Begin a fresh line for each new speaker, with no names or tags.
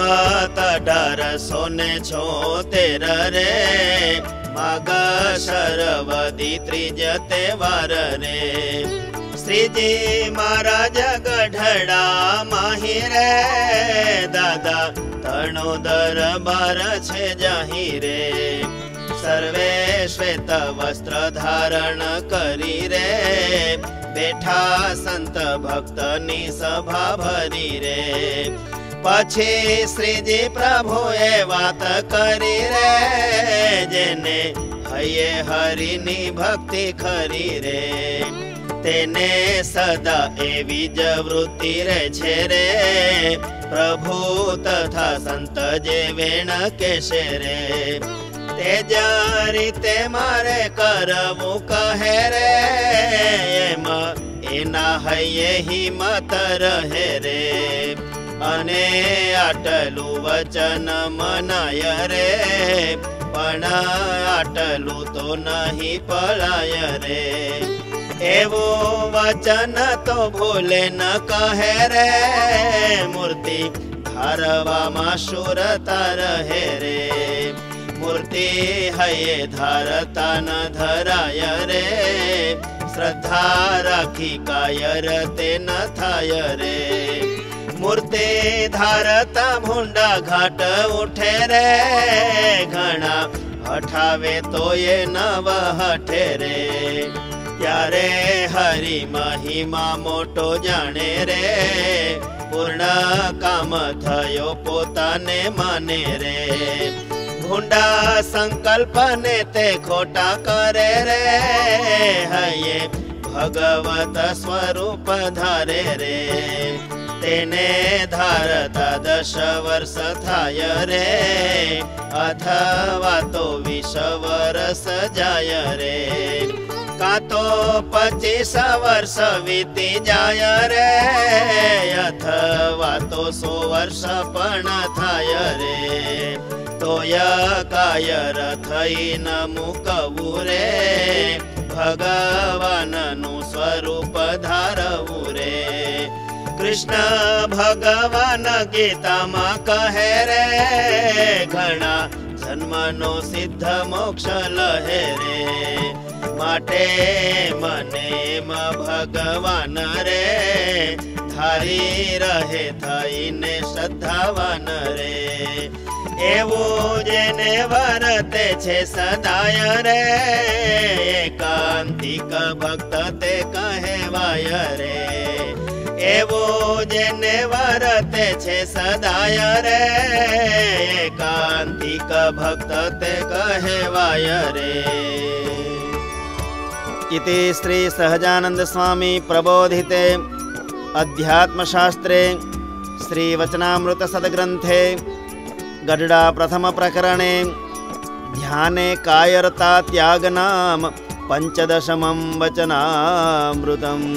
સંવત 1876 રે માગશરવદી ત્રીજ તહેવાર રે શ્રીજી મહારાજ ગઢડા માહી રે દાદા તણો દરબાર છે જાહી રે સર્વે શ્વેત વસ્ત્ર ધારણ કરી રે બેઠા સંત ભક્તની સભા ભરી રે પછી શ્રીજી પ્રભુએ વાત કરી રે જેને હૈયે હરિની ભક્તિ ખરી રે તેને સદા એવી જ વૃત્તિ રે છે રે પ્રભુ તથા સંત જે વેણ કેશે રે તે જ રીતે મારે કરવું કહે રે એમાં એના હૈયે હિંમત રહે રે અને આટલું વચન મનાય રે પણ આટલું તો નહીં પળાય રે એવું વચન તો ભૂલે ન કહે રે મૂર્તિ ધારવામાં શુરતા રહે રે મૂર્તિ હૈયે ધારતા ન ધરાય રે શ્રદ્ધા રાખી કાયર તે ન થાય રે મૂર્તિ ધારતા ભૂંડા ઘાટ ઉઠે રે ઘણા હઠાવે તો એ નવ હઠે રે ત્યારે હરિ મહિમા મોટો જાણે રે પૂર્ણ કામ થયો પોતાને માને રે ભૂંડા સંકલ્પને તે ખોટા કરે રે હૈયે ભગવત સ્વરૂપ ધારે રે તેને ધારતા 10 વર્ષ થાય રે અથવા તો 20 વર્ષ જાય રે કાં તો 25 વર્ષ વીતી જાય રે અથવા તો 100 વર્ષ પણ થાય રે તોય કાયર થઈ ન મૂકવું રે ભગવાનનું સ્વરૂપ ધારવું રે કૃષ્ણ ભગવાન ગીતામાં કહે રે ઘણા જન્મનો સિદ્ધ મોક્ષ લહે રે માટે મને ભગવાન રે ધારી રહે થઈને શ્રદ્ધાવાન રે એવું જેને વર્તે છે સદાય રે એકાંતિક ભક્ત તે કહેવાય રે એવું જેને વર્તે છે સદાય રે એકાંતિક ભક્ત તે કહેવાય રે इति श्री सहजानंद स्वामी प्रबोधिते अध्यात्मशास्त्रे श्री वचनामृत सद्ग्रंथे गढ़डा प्रथम प्रकरणे ध्याने कायरता त्यागनाम 15 वचनामृतम्।